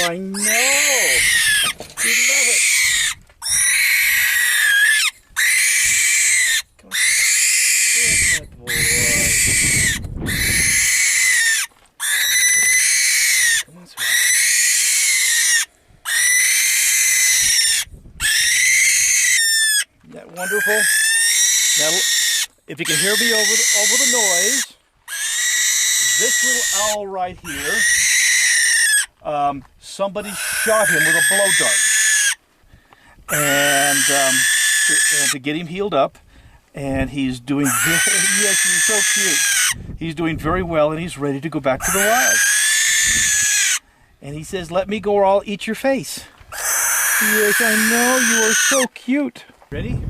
I know. We love it. Come on. Good boy. Come on, sweetie. Isn't that wonderful? Now, if you can hear me over the noise, this little owl right here, somebody shot him with a blow dart, and to get him healed up, and he's doing yes, he's so cute. He's doing very well, and he's ready to go back to the wild. And he says, "Let me go, or I'll eat your face." Yes, I know, you are so cute. Ready?